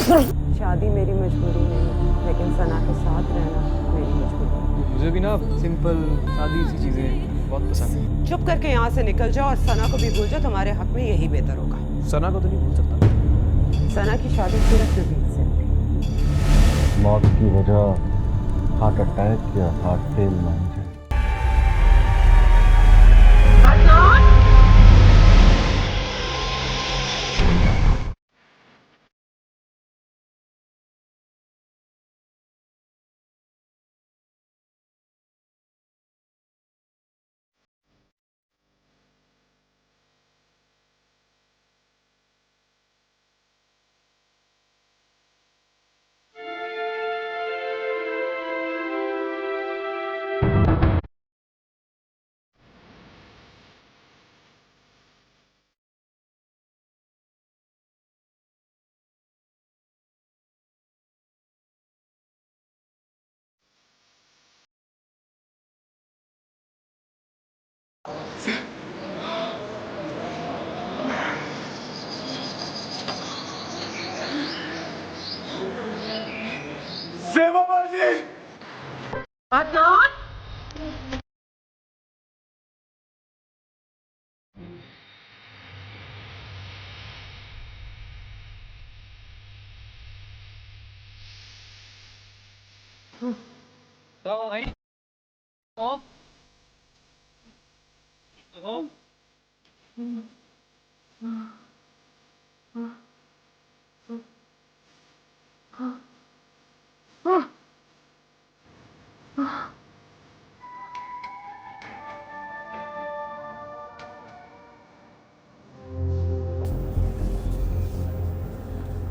शादी मेरी मजबूरी नहीं, लेकिन सना के साथ रहना मेरी मजबूरी। मुझे भी ना सिंपल सादी सी चीजें बहुत पसंद है। चुप करके यहाँ से निकल जाओ और सना को भी भूल जाओ, तुम्हारे हक में यही बेहतर होगा। सना को तो नहीं भूल सकता। सना की शादी सिर्फ नबील से हुई। मौत की वजह हार्ट अटैक या हार्ट फेल मान जाए।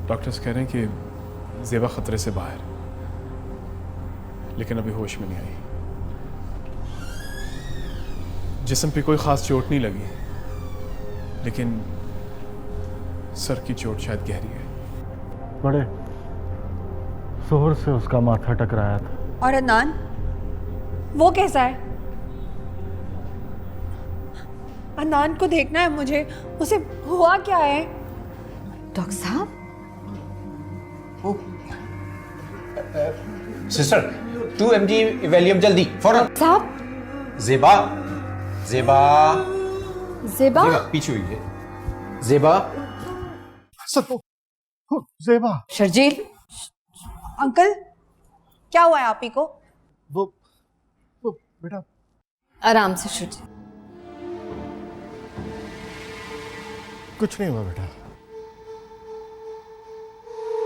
डॉक्टर्स कह रहे हैं कि ज़ेबा खतरे से बाहर, लेकिन अभी होश में नहीं आई। जिस्म पे कोई खास चोट नहीं लगी, लेकिन सर की चोट शायद गहरी है। बड़े जोर से उसका माथा टकराया था। और अदनान, वो कैसा है? अदनान को देखना है मुझे, उसे हुआ क्या है? डॉक्टर साहब, सिस्टर 2 mg वैलियम जल्दी फौरन। साहब, ज़ेबा ज़ेबा ज़ेबा पीछे हुई है। ज़ेबा ज़ेबा। शर्जील, अंकल, क्या हुआ है आप ही को? वो बेटा आराम से शर्जील। कुछ नहीं हुआ बेटा।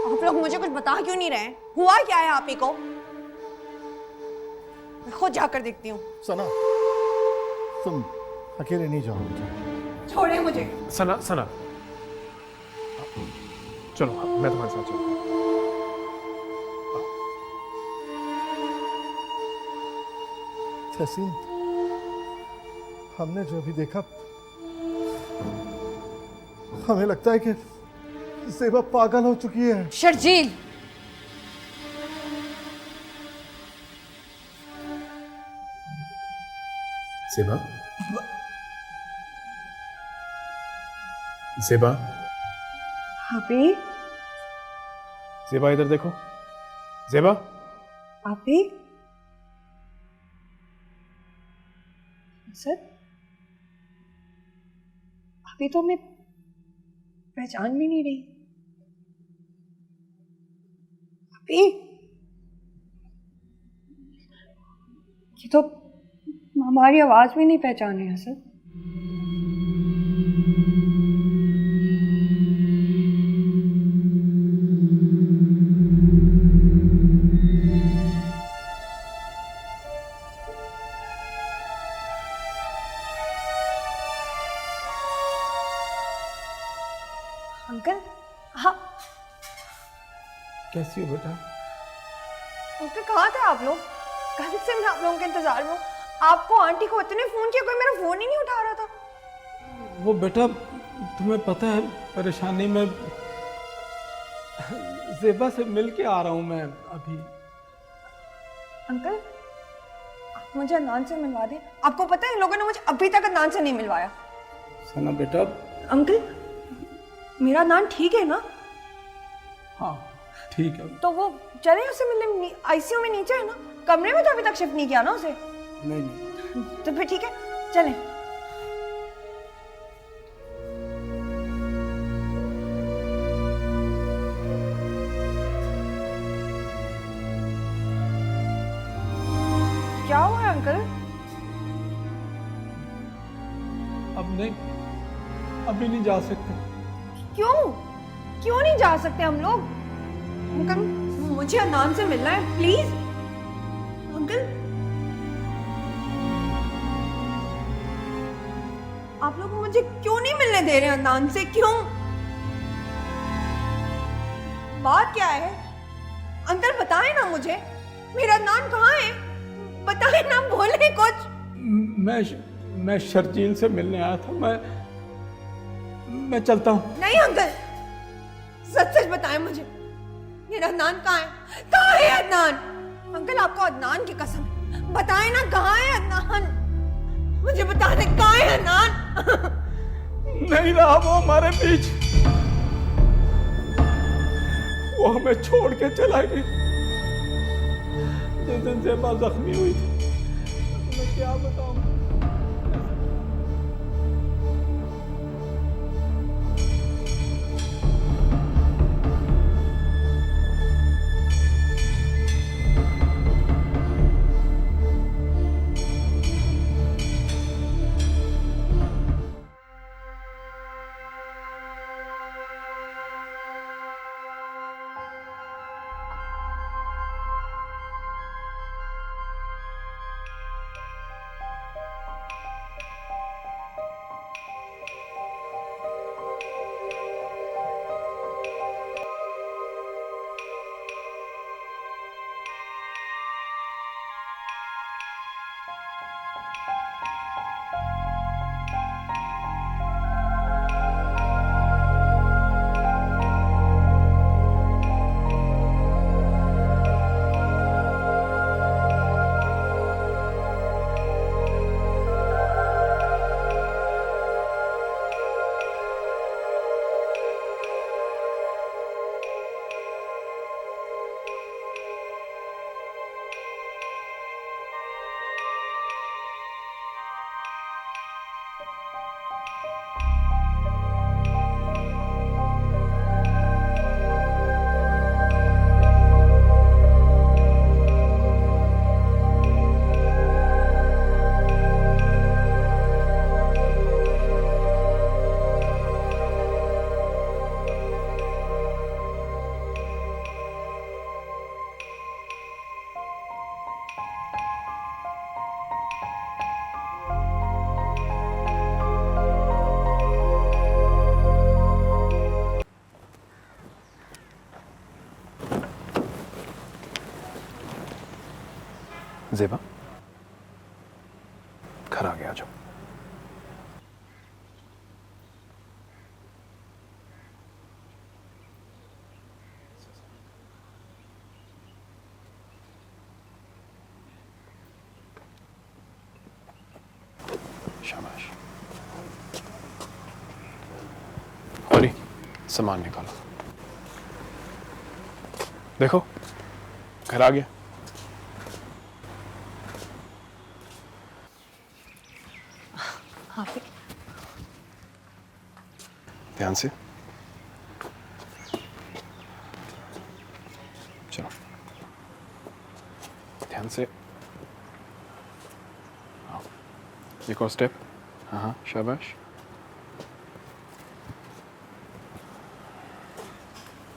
आप लोग मुझे कुछ बता क्यों नहीं रहे? हुआ क्या है आप ही को? मैं खुद जाकर देखती हूँ। सना, तुम अकेले नहीं जाओ बेटा। छोड़े मुझे। सना सना, चलो मैं तुम्हारे साथ चलता हूँ। तहसीन, हमने जो अभी देखा, हमें लगता है कि ज़ेबा पागल हो चुकी है। शर्जील, ज़ेबा, ज़ेबा, आपी, ज़ेबा इधर देखो। ज़ेबा, आपी, सर, अभी तो मैं पहचान भी नहीं रही। अभी ये तो हमारी आवाज भी नहीं पहचान रही है सर। अंकल, हाँ, कैसी हो बेटा? अंकल कहाँ थे आप लोग? कल से मैं आप लोगों के इंतजार में हूँ। आपको आंटी को इतने फोन किया, कोई मेरा फोन ही नहीं उठा रहा था। वो बेटा, तुम्हें पता है परेशानी में ज़ेबा से मिल के आ रहा हूँ मैं अभी। अंकल, आप मुझे अदनान से मिलवा दें। आपको पता है इन लोगों ने मुझे अभी तक अदनान से नहीं मिलवाया। सना बेटा, अंकल, मेरा अदनान ठीक है ना? हाँ ठीक है। तो वो चले उसे मिलने, आईसीयू में नीचे है ना, कमरे में तो अभी तक शिफ्ट नहीं किया ना उसे। नहीं नहीं, तो फिर ठीक है, चलें। क्या हुआ है अंकल? अब नहीं, अभी नहीं जा सकते। क्यों क्यों नहीं जा सकते हम लोग? अंकल मुझे अदनान से मिलना है प्लीज। अंकल आप लोग मुझे क्यों नहीं मिलने दे रहे अदनान से? क्यों? बात क्या है अंकल? बताएं ना मुझे, मेरा अदनान कहाँ है? बताएं ना, बोले कुछ। मैं शर्जील से मिलने आया था। मैं चलता हूँ। नहीं अंकल, सच सच बताएं मुझे, मेरा अदनान कहाँ है? कहाँ है अदनान? अंकल आपको अदनान की कसम बताएं ना, कहाँ है अदनान? मुझे बता दे कहाँ है अदनान? नहीं रहा वो हमारे बीच, वो हमें छोड़ के चला गया। जिस दिन ज़ेबा जख्मी हुई थी, मैं क्या बताऊं। ज़ेबा, घर आ गया। जाओ। शाबाश। खोली, सामान निकालो। देखो, घर आ गया। ध्यान से चलो, ध्यान से। आओ, एक और स्टेप। हाँ, शाबाश।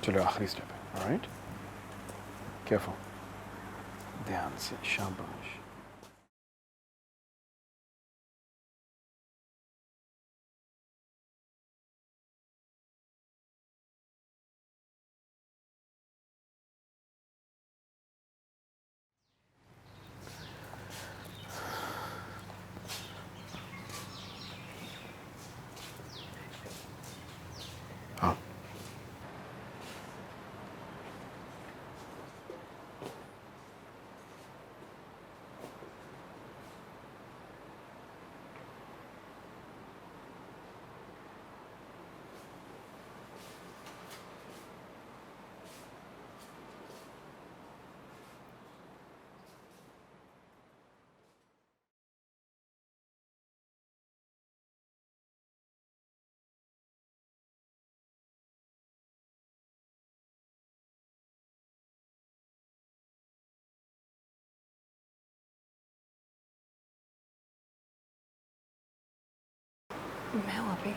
चलो, आखिरी स्टेप है। ऑलराइट, केयरफुल, ध्यान से। शाबाश। हाँ, मैं वहाँ पे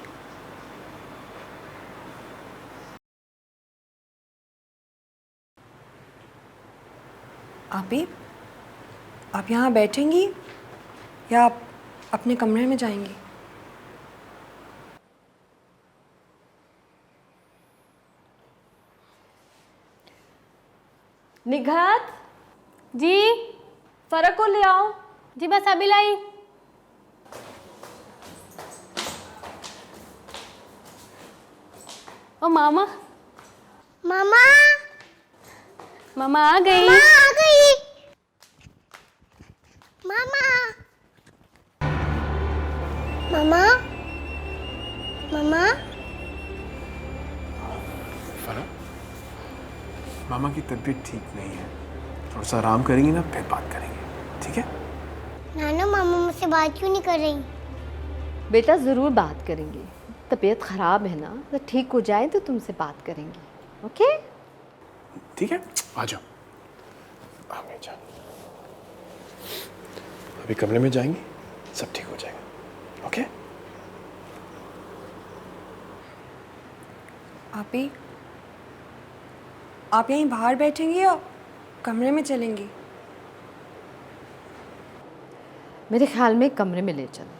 आप यहाँ बैठेंगी या आप अपने कमरे में जाएंगी? निघात जी, फर्क को ले आओ जी, बस अभी लाई। ओ मामा, मामा मामा आ गई। मामा आ गई। मामा मामा मामा फना, मामा की तबीयत ठीक नहीं है, थोड़ा सा आराम करेंगी ना, फिर बात करेंगे, ठीक है? नानू, मामा मुझसे बात क्यों नहीं कर रही? बेटा ज़रूर बात करेंगे, तबीयत ख़राब है ना, तो ठीक हो जाए तो तुमसे बात करेंगे। ओके ठीक है, आ जाओ। आगे जाओ, अभी कमरे में जाएंगे, सब ठीक हो जाएगा। ओके? आप यहीं बाहर बैठेंगी या कमरे में चलेंगी? मेरे ख्याल में कमरे में ले चलो।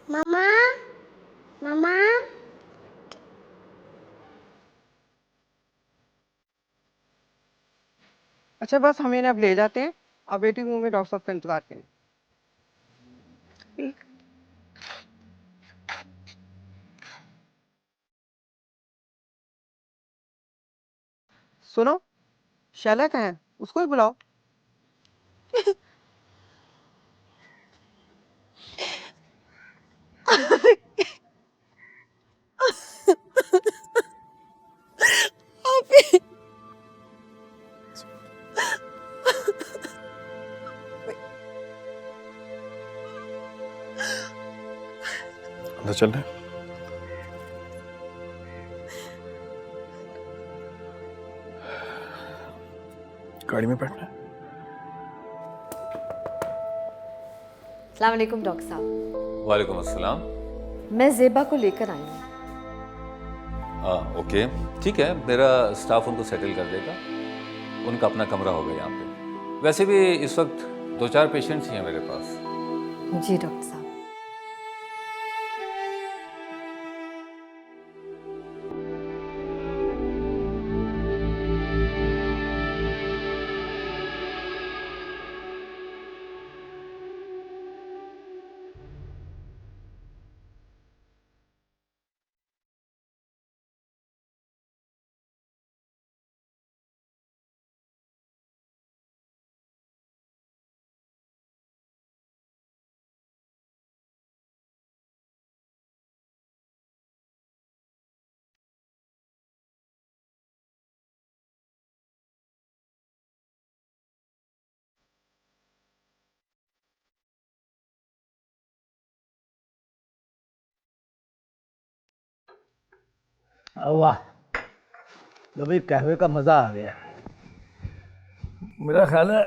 मामा मामा अच्छा बस हम इन्हें अब ले जाते हैं, अब वेटिंग रूम में डॉक्टर साहब का इंतजार करें। सुनो, शैला कहाँ है? उसको ही बुलाओ। अंदर चल रहे हैं? गाड़ी में बैठना है? अस्सलाम वालेकुम डॉक्टर साहब। वालेकुम अस्सलाम। मैं ज़ेबा को लेकर आई हूँ। ओके, ठीक है, मेरा स्टाफ उनको सेटल कर देगा, उनका अपना कमरा होगा यहाँ पे। वैसे भी इस वक्त 2-4 पेशेंट्स ही हैं मेरे पास। जी डॉक्टर साहब। वाह, लो भाई, कहवे का मज़ा आ गया। मेरा ख्याल है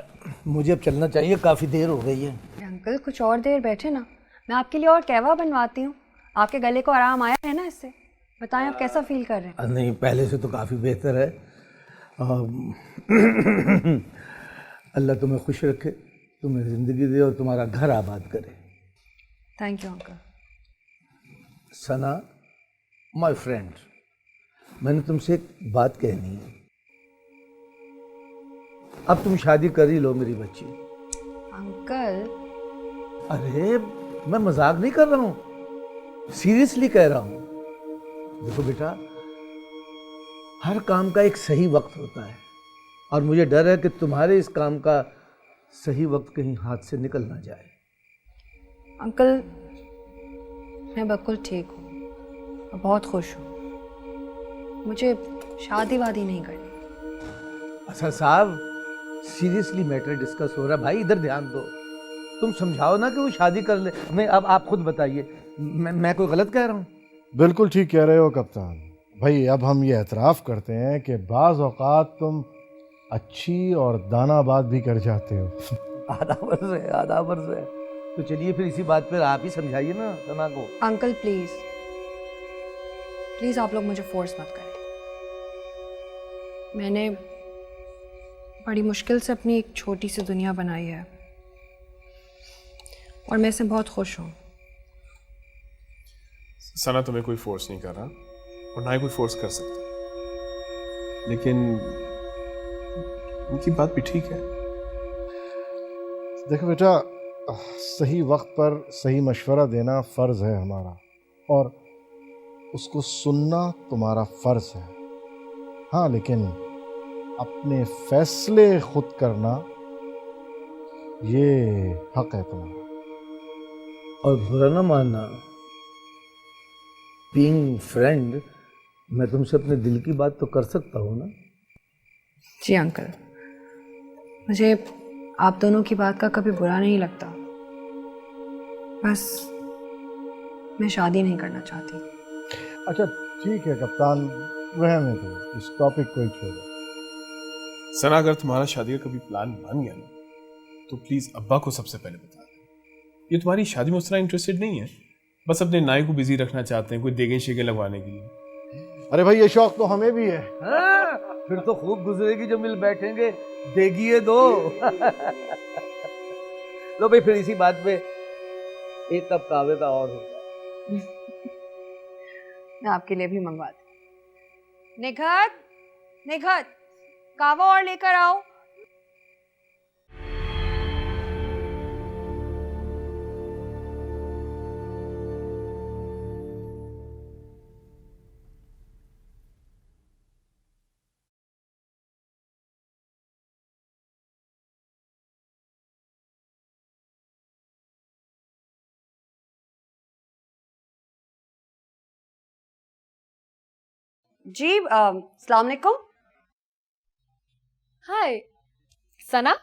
मुझे अब चलना चाहिए, काफ़ी देर हो गई है। अंकल कुछ और देर बैठे ना, मैं आपके लिए और कहवा बनवाती हूँ। आपके गले को आराम आया है ना इससे? बताएं आप कैसा फील कर रहे हैं? नहीं, पहले से तो काफ़ी बेहतर है। अल्लाह तुम्हें खुश रखे, तुम्हें ज़िंदगी दे और तुम्हारा घर आबाद करे। Thank you uncle. Sana, my friend, मैंने तुमसे एक बात कहनी है। अब तुम शादी कर ही लो मेरी बच्ची। अंकल, अरे मैं मजाक नहीं कर रहा हूँ, सीरियसली कह रहा हूँ। देखो बेटा, हर काम का एक सही वक्त होता है और मुझे डर है कि तुम्हारे इस काम का सही वक्त कहीं हाथ से निकल ना जाए। अंकल मैं बिल्कुल ठीक हूँ, मैं बहुत खुश हूँ, मुझे शादी वादी नहीं करनी। अच्छा साहब, सीरियसली मैटर डिस्कस हो रहा है भाई, इधर ध्यान दो। तुम समझाओ ना कि वो शादी कर ले। मैं अब आप खुद बताइए, मैं कोई गलत कह रहा हूँ? बिल्कुल ठीक कह रहे हो कप्तान भाई। अब हम ये एतराफ़ करते हैं कि बाज़ औक़ात तुम अच्छी और दाना बात भी कर जाते हो। आधा वर्ष है। तो चलिए फिर इसी बात पर आप ही समझाइए ना सना को। अंकल प्लीज प्लीज आप लोग मुझे फोर्स मत करें। मैंने बड़ी मुश्किल से अपनी एक छोटी सी दुनिया बनाई है और मैं इससे बहुत खुश हूँ। सना तुम्हें कोई फोर्स नहीं कर रहा और ना ही कोई फोर्स कर सकता, लेकिन उनकी बात भी ठीक है। देखो बेटा, सही वक्त पर सही मशवरा देना फ़र्ज़ है हमारा, और उसको सुनना तुम्हारा फ़र्ज़ है। हाँ, लेकिन अपने फैसले खुद करना ये हक है तुम्हारा। और बुरा ना मानना, बीइंग फ्रेंड मैं तुमसे अपने दिल की बात तो कर सकता हूँ ना? जी अंकल, मुझे आप दोनों की बात का कभी बुरा नहीं लगता, बस मैं शादी नहीं करना चाहती। अच्छा ठीक है कप्तान, रहने दो, इस टॉपिक को ही छोड़ो। सना, अगर तुम्हारा शादी का कभी प्लान बन गया ना, तो प्लीज अब्बा को सबसे पहले बता दें। ये तुम्हारी शादी में उस तरह इंटरेस्टेड नहीं है, बस अपने नाई को बिजी रखना चाहते हैं, कोई देगे शेगे लगवाने के लिए। अरे भाई, ये शौक तो हमें भी है। हाँ, फिर तो खूब गुजरेगी जब मिल बैठेंगे। देगिए दो। लो भाई, फिर इसी बात पे एक कप कावे का और होगा। मैं आपके लिए भी मंगवाती। निखत कावा और लेकर आओ। जी अस्सलाम वालेकुम। हाय सना।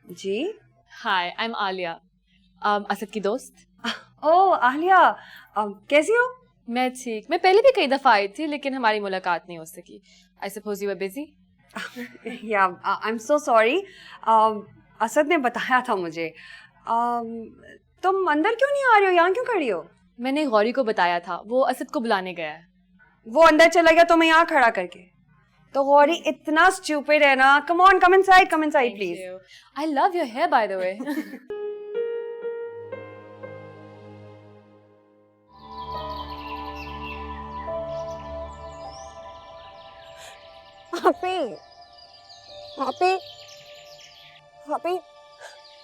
जी हाय, आई एम आलिया, असद की दोस्त। ओह आलिया, कैसी हो? मैं ठीक। मैं पहले भी कई दफ़ा आई थी, लेकिन हमारी मुलाकात नहीं हो सकी। I suppose you were busy. या I am so sorry. Asad ने बताया था मुझे। तुम अंदर क्यों नहीं आ रही हो, यहाँ क्यों खड़ी हो? मैंने गौरी को बताया था, वो असद को बुलाने गया है। वो अंदर चला गया तो मैं यहाँ खड़ा करके। तो गौरी इतना स्टूपिड है ना। Come on, come inside please. I love your hair by the way.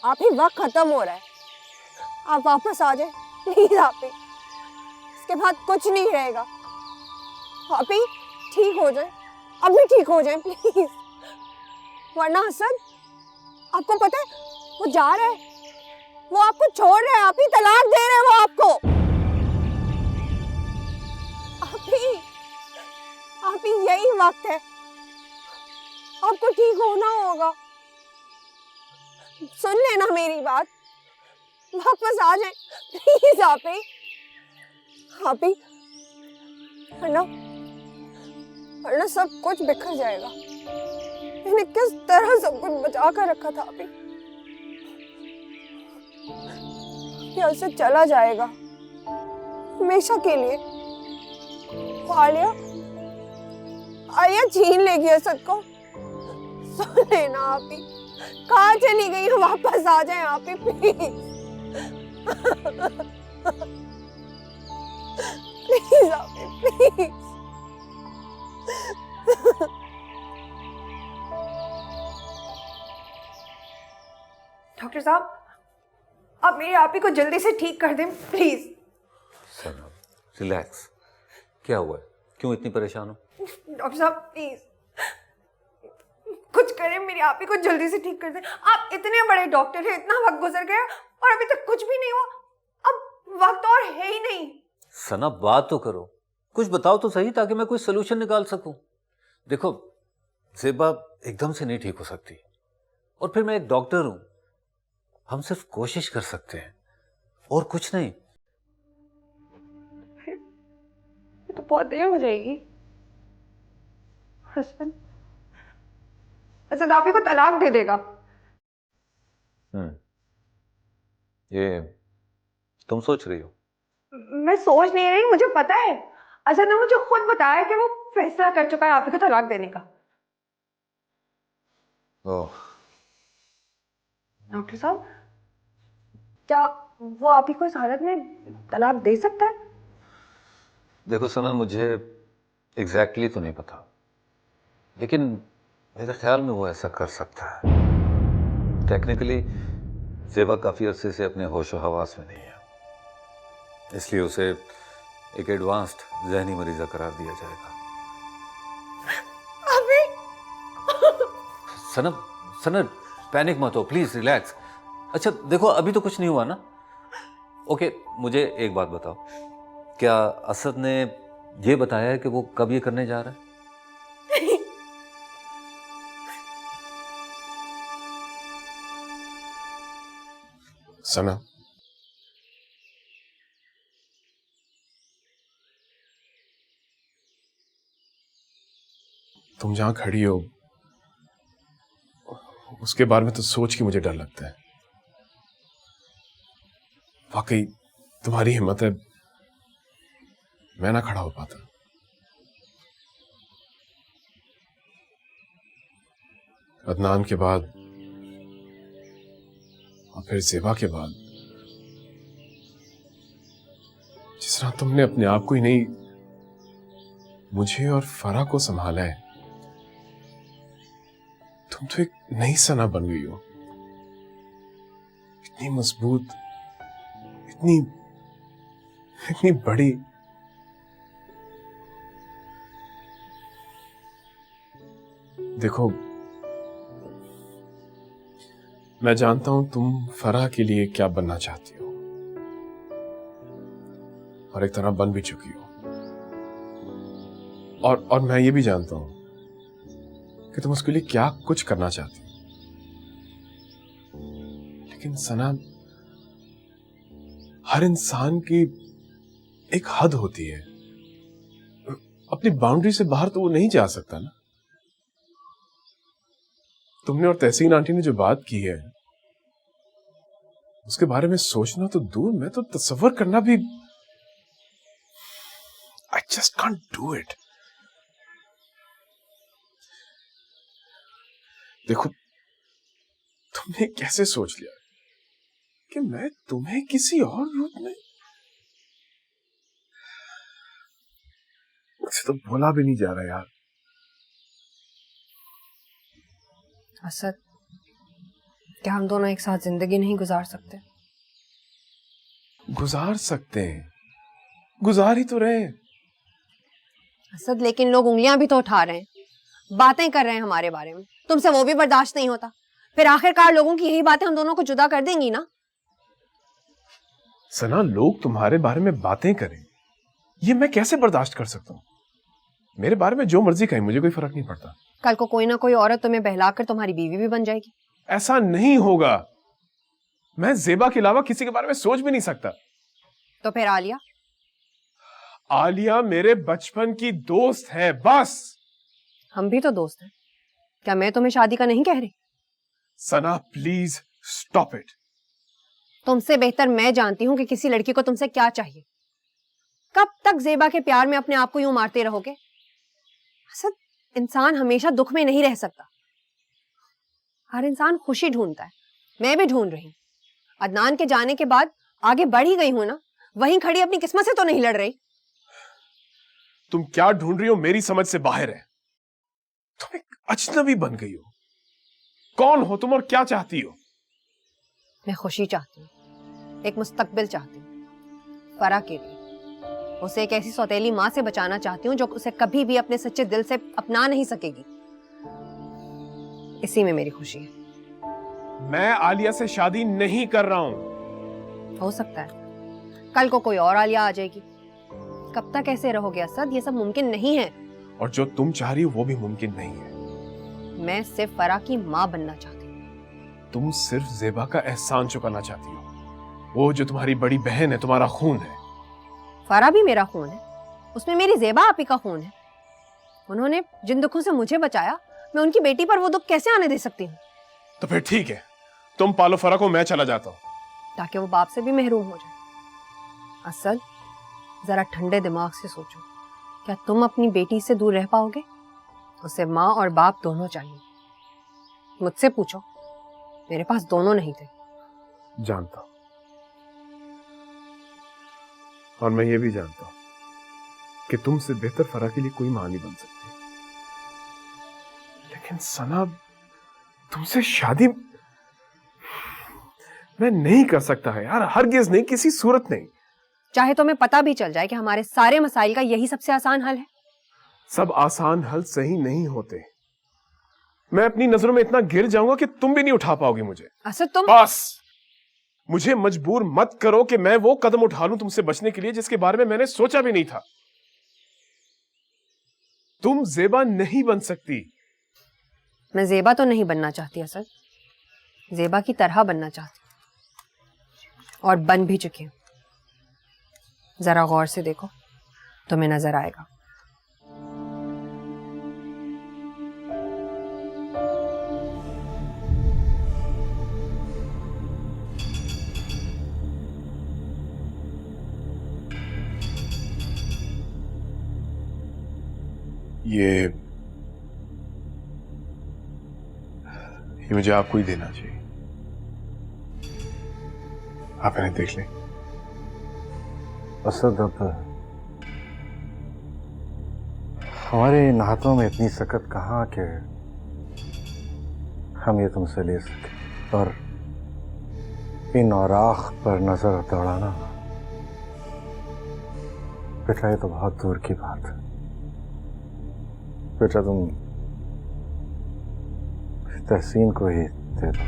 आप ही वक्त खत्म हो रहा है, आप वापस आ जाए प्लीज। आप ही इसके बाद कुछ नहीं रहेगा। आप ही ठीक हो जाए, अभी ठीक हो जाए प्लीज, वरना असद, आपको पता है वो जा रहा है, वो आपको छोड़ रहा है, आप ही तलाक दे रहे हैं वो आपको। आप ही यही वक्त है, आपको ठीक होना होगा। सुन लेना मेरी बात, वापस आ जाए प्लीज। आप ही वरना सब कुछ बिखर जाएगा। मैंने किस तरह सब कुछ बचा कर रखा था। आप यहाँ से चला जाएगा हमेशा के लिए। आलिया छीन लेगी असद को। सुन लेना आप ही, कहाँ चली गई? वापस आ जाए आप ही प्लीज। प्लीज आप ही, प्लीज। डॉक्टर साहब, आप मेरी आप ही को जल्दी से ठीक कर दें प्लीज। Sana, relax. क्या हुआ है? क्यों इतनी परेशान हो? डॉक्टर साहब प्लीज कुछ करें, मेरी आप ही को जल्दी से ठीक कर दें। आप इतने बड़े डॉक्टर हैं, इतना वक्त गुजर गया और अभी तक कुछ भी नहीं हुआ। अब वक्त और है ही नहीं। सना, बात तो करो, कुछ बताओ तो सही, ताकि मैं कोई सोल्यूशन निकाल सकूं। देखो, ज़ेबा एकदम से नहीं ठीक हो सकती, और फिर मैं एक डॉक्टर हूं। हम सिर्फ कोशिश कर सकते हैं और कुछ नहीं। तो बहुत देर हो जाएगी। हसन आप ही को तलाक दे देगा। ये तुम सोच रही हो? मैं सोच नहीं रही, मुझे पता है। असद ने मुझे खुद बताया कि वो फैसला कर चुका है आप ही को तलाक देने का। ओह, डॉक्टर साहब, क्या वो आप ही को इस हालत में तलाक दे सकता है? देखो सना, मुझे एग्जैक्टली तो नहीं पता, लेकिन मेरे ख्याल में वो ऐसा कर सकता है। टेक्निकली ज़ेबा काफ़ी अरसे से अपने होशो हवास में नहीं है, इसलिए उसे एक एडवांस्ड जहनी मरीजा करार दिया जाएगा। अभी सनम, सनम पैनिक मत हो, प्लीज रिलैक्स। अच्छा देखो, अभी तो कुछ नहीं हुआ ना? ओके, मुझे एक बात बताओ, क्या असद ने ये बताया है कि वो कब ये करने जा रहा है? सना, तुम जहां खड़ी हो उसके बारे में तो सोच के मुझे डर लगता है। वाकई तुम्हारी हिम्मत है, मैं ना खड़ा हो पाता। अदनान के बाद और फिर ज़ेबा के बाद जिस तरह तुमने अपने आप को ही नहीं, मुझे और फरा को संभाला है, तुम तो एक नई सना बन गई हो। इतनी मजबूत, इतनी इतनी बड़ी। देखो, मैं जानता हूं तुम फरा के लिए क्या बनना चाहती हो, और एक तरह बन भी चुकी हो। और मैं ये भी जानता हूं कि तुम उसके लिए क्या कुछ करना चाहती हो। लेकिन सना, हर इंसान की एक हद होती है, अपनी बाउंड्री से बाहर तो वो नहीं जा सकता ना। तुमने और तहसीन आंटी ने जो बात की है उसके बारे में सोचना तो दूर, मैं तो तसव्वुर करना भी, I just can't do it। देखो, तुमने कैसे सोच लिया कि मैं तुम्हें किसी और रूप में, मुझसे तो बोला भी नहीं जा रहा यार। असद, क्या हम दोनों एक साथ जिंदगी नहीं गुजार सकते? गुजार सकते हैं, गुजार ही तो रहे हैं। असद, लेकिन लोग उंगलियां भी तो उठा रहे हैं, बातें कर रहे हैं हमारे बारे में। तुमसे वो भी बर्दाश्त नहीं होता, फिर आखिरकार लोगों की यही बातें हम दोनों को जुदा कर देंगी ना। सना, लोग तुम्हारे बारे में बातें करें, ये मैं कैसे बर्दाश्त कर सकता हूँ? मेरे बारे में जो मर्जी कहें, मुझे कोई फर्क नहीं पड़ता। कल को कोई ना कोई औरत तुम्हें बहलाकर तुम्हारी बीवी भी बन जाएगी। ऐसा नहीं होगा। मैं ज़ेबा के अलावा किसी के बारे में सोच भी नहीं सकता। तो फिर आलिया? आलिया मेरे बचपन की दोस्त है, बस। हम भी तो दोस्त हैं। क्या मैं तुम्हें शादी का नहीं कह रही? सना, प्लीज स्टॉप इट। तुमसे बेहतर मैं जानती हूँ कि किसी लड़की को तुमसे क्या चाहिए। कब तक ज़ेबा के प्यार में अपने आप को यूं मारते रहोगे? असद, इंसान हमेशा दुख में नहीं रह सकता। हर इंसान खुशी ढूंढता है, मैं भी ढूंढ रही हूँ। अदनान के जाने के बाद आगे बढ़ ही गई हूं ना, वहीं खड़ी अपनी किस्मत से तो नहीं लड़ रही। तुम क्या ढूंढ रही हो मेरी समझ से बाहर है। तुम एक अजनबी बन गई हो। कौन हो तुम और क्या चाहती हो? मैं खुशी चाहती हूँ, एक मुस्तकबिल चाहती हूँ फरा के लिए। उसे एक ऐसी सौतेली माँ से बचाना चाहती हूँ जो उसे कभी भी अपने सच्चे दिल से अपना नहीं सकेगी। इसी में मेरी खुशी है। मैं आलिया से शादी नहीं कर रहा हूं। हो सकता है कल को कोई और आलिया आ जाएगी। कब तक ऐसे रहोगे असद? ये सब मुमकिन नहीं है। और जो तुम चाह रही हो वो भी मुमकिन नहीं है। मैं सिर्फ फरा की माँ बनना चाहती हूँ। तुम सिर्फ ज़ेबा का एहसान चुकाना चाहती हो। वो जो तुम्हारी बड़ी बहन है, तुम्हारा खून है। फरा भी मेरा खून है, उसमें मेरी ज़ेबा आपी का खून है। उन्होंने जिन दुखों से मुझे बचाया, मैं उनकी बेटी पर वो दुख कैसे आने दे सकती हूँ? तो फिर ठीक है, तुम पालो फरा को, मैं चला जाता हूँ, ताकि वो बाप से भी महरूम हो जाए। असल जरा ठंडे दिमाग से सोचो, क्या तुम अपनी बेटी से दूर रह पाओगे? उसे माँ और बाप दोनों चाहिए। मुझसे पूछो, मेरे पास दोनों नहीं थे। जानता हूं, और मैं ये भी जानता हूं कि तुमसे बेहतर फरा के लिए कोई मां नहीं बन सकती। लेकिन सना, तुमसे शादी मैं नहीं कर सकता है यार, हरगिज नहीं, किसी सूरत नहीं। चाहे तुम्हें पता भी चल जाए कि हमारे सारे मसाइल का यही सबसे आसान हल है। सब आसान हल सही नहीं होते। मैं अपनी नजरों में इतना गिर जाऊंगा कि तुम भी नहीं उठा पाओगी मुझे। असद तुम बस मुझे मजबूर मत करो कि मैं वो कदम उठा लूं तुमसे बचने के लिए जिसके बारे में मैंने सोचा भी नहीं था। तुम ज़ेबा नहीं बन सकती। मैं ज़ेबा तो नहीं बनना चाहती असद, ज़ेबा की तरह बनना चाहती, और बन भी चुकी हूं। जरा गौर से देखो, तुम्हें नजर आएगा। ये मुझे आपको ही देना चाहिए। आप इन्हें देख लें। असद, अब हमारे इन हाथों में इतनी सकत कहाँ कि हम ये तुमसे ले सके, और इन औराख पर नजर दौड़ाना, बेटा ये तो बहुत दूर की बात है। बेटा तुम तहसीन को ही दे दो।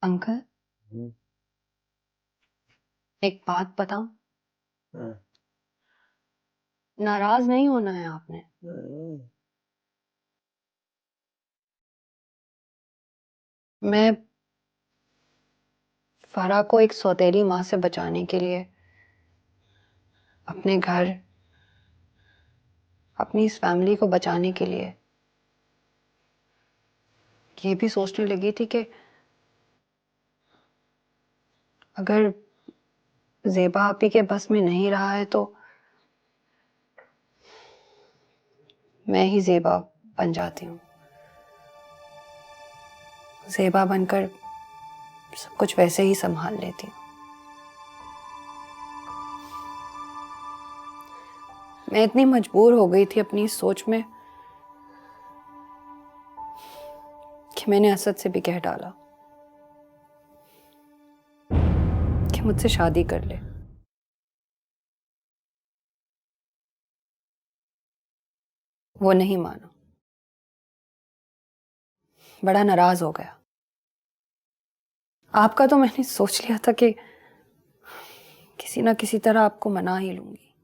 अंकल, एक बात बताऊं? नाराज नहीं होना है आपने। मैं फरा को एक सौतेली माँ से बचाने के लिए अपने घर, अपनी इस फैमिली को बचाने के लिए ये भी सोचने लगी थी कि अगर ज़ेबा आपी के बस में नहीं रहा है तो मैं ही ज़ेबा बन जाती हूँ। ज़ेबा बनकर सब कुछ वैसे ही संभाल लेती हूँ। मैं इतनी मजबूर हो गई थी अपनी इस सोच में कि मैंने असद से भी कह डाला कि मुझसे शादी कर ले। वो नहीं माना, बड़ा नाराज हो गया। आपका तो मैंने सोच लिया था कि किसी ना किसी तरह आपको मना ही लूंगी।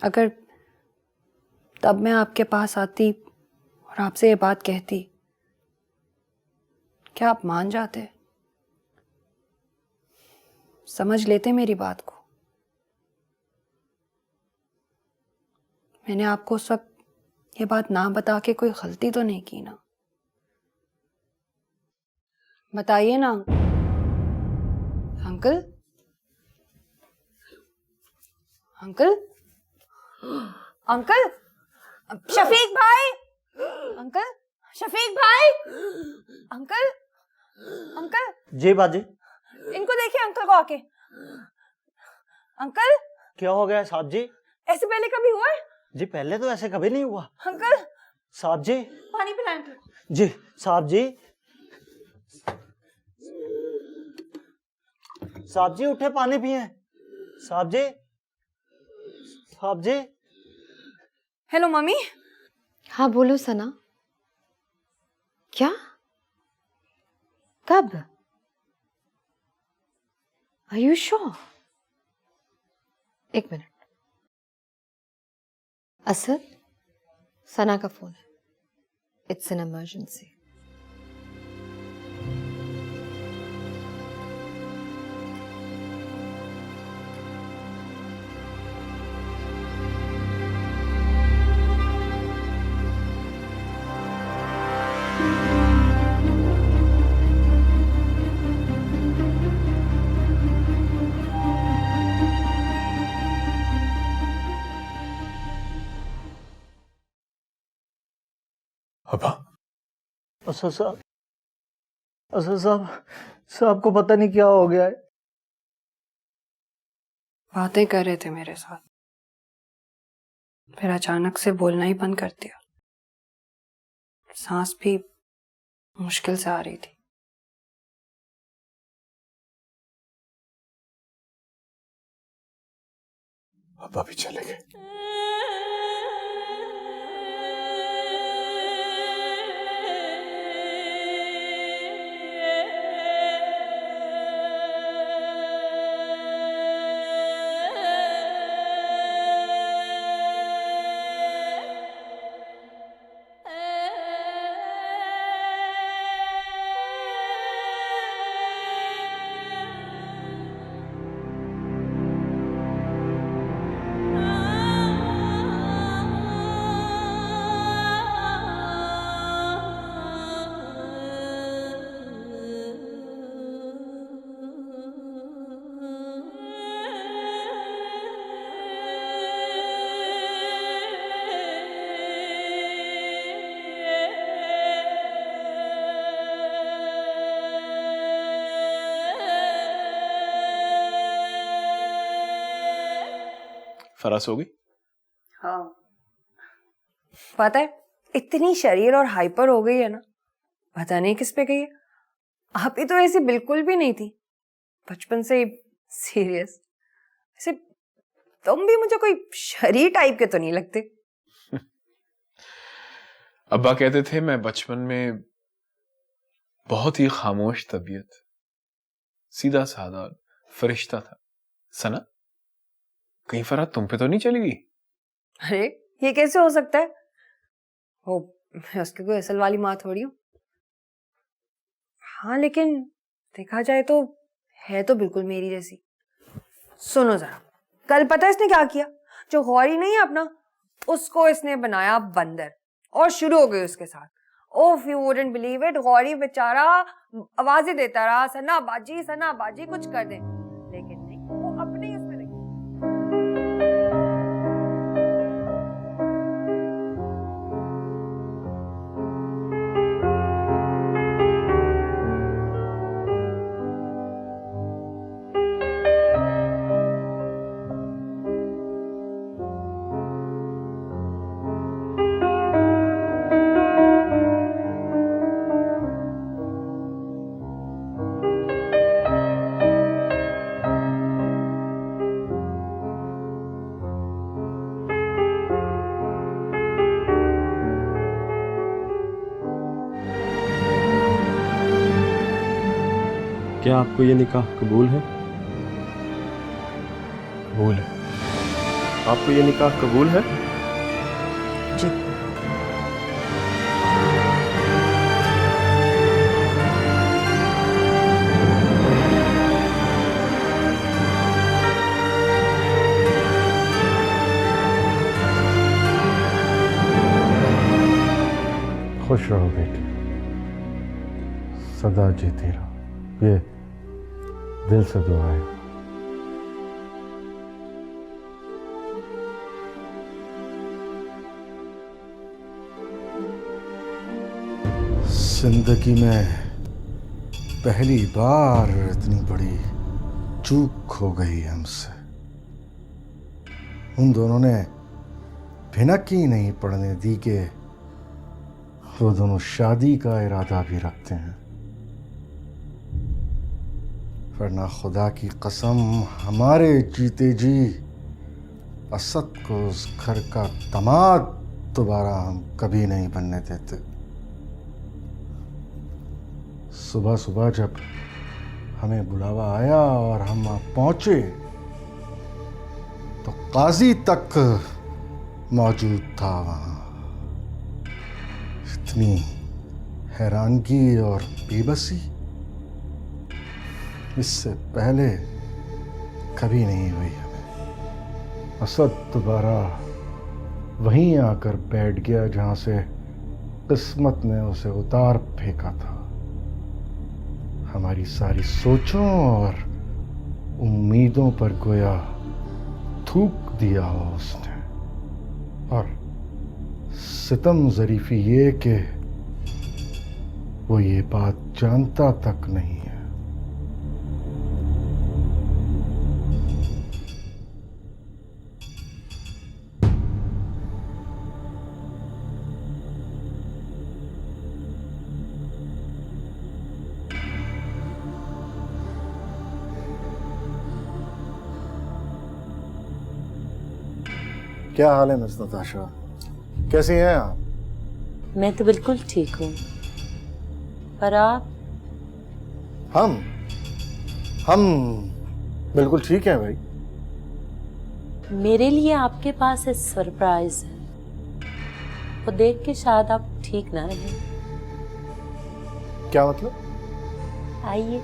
अगर तब मैं आपके पास आती और आपसे ये बात कहती, क्या आप मान जाते? समझ लेते मेरी बात को? मैंने आपको उस वक्त ये बात ना बता के कोई गलती तो नहीं की ना? बताइए ना अंकल। अंकल, अंकल, शफीक भाई, अंकल, शफीक भाई, अंकल, अंकल। जी बाजी। इनको देखिए, अंकल को आके। अंकल, क्या हो गया साहब जी? ऐसे पहले कभी हुआ है? जी पहले तो ऐसे कभी नहीं हुआ। अंकल, साहब जी। पानी पिलाएं अंकल। जी साहब जी। साहब जी उठे, पानी पिए। साहब जी, साहब जी। Hello mummy. हाँ बोलो सना। क्या? कब? Are you sure? एक मिनट। असद, सना का फोन है। It's an emergency. अब्बा, असद साहब, असद साहब, साहब को पता नहीं क्या हो गया है। बातें कर रहे थे मेरे साथ, फिर अचानक से बोलना ही बंद कर दिया। सांस भी मुश्किल से आ रही थी। अब्बा भी चले गए। फरास हो गई? हाँ, पता है इतनी शरीर और हाइपर हो गई है ना, पता नहीं किस पे गई है। आप ही तो ऐसी बिल्कुल भी नहीं थी, बचपन से सीरियस। ऐसे तुम भी मुझे कोई शरीर टाइप के तो नहीं लगते। अब्बा कहते थे मैं बचपन में बहुत ही खामोश तबीयत, सीधा साधा फरिश्ता था। सना, कहीं फरात तुम पे तो नहीं चली गई? अरे ये कैसे हो सकता है? वो मैं उसकी कोई असल वाली माँ थोड़ी हूँ। हाँ लेकिन देखा जाए तो है तो बिल्कुल मेरी जैसी। सुनो जरा, कल पता है इसने क्या किया? जो गौरी नहीं है अपना, उसको इसने बनाया बंदर और शुरू हो गई उसके साथ। ओफ, you wouldn't believe it, Gauri बेचारा आवाजें देता रहा, सना बाजी कुछ कर दे, लेकिन नहीं, वो अपने ही उसमें लगी। क्या आपको ये निकाह कबूल है? कबूल है। आपको ये निकाह कबूल है? जी। खुश रहो बेटे, सदा जीती रहो, ये दिल से दुआ है। जिंदगी में पहली बार इतनी बड़ी चूक हो गई हमसे। उन दोनों ने भिनक ही नहीं पड़ने दी कि वो दोनों शादी का इरादा भी रखते हैं। वरना खुदा की कसम हमारे जीते जी असद को उस घर का दामाद दोबारा हम कभी नहीं बनने देते। सुबह सुबह जब हमें बुलावा आया और हम वहां पहुंचे तो काजी तक मौजूद था वहां। इतनी हैरानगी और बेबसी इससे पहले कभी नहीं हुई हमें। असद दोबारा वहीं आकर बैठ गया जहां से किस्मत ने उसे उतार फेंका था। हमारी सारी सोचों और उम्मीदों पर गोया थूक दिया हो उसने। और सितम ज़रीफ़ी ये कि वो ये बात जानता तक नहीं है। क्या हाल है मिस नताशा, कैसी हैं आप? मैं तो बिल्कुल ठीक हूँ, पर आप? हम बिल्कुल ठीक हैं भाई। मेरे लिए आपके पास एक सरप्राइज है, वो देख के शायद आप ठीक ना रहे। क्या मतलब? आइए।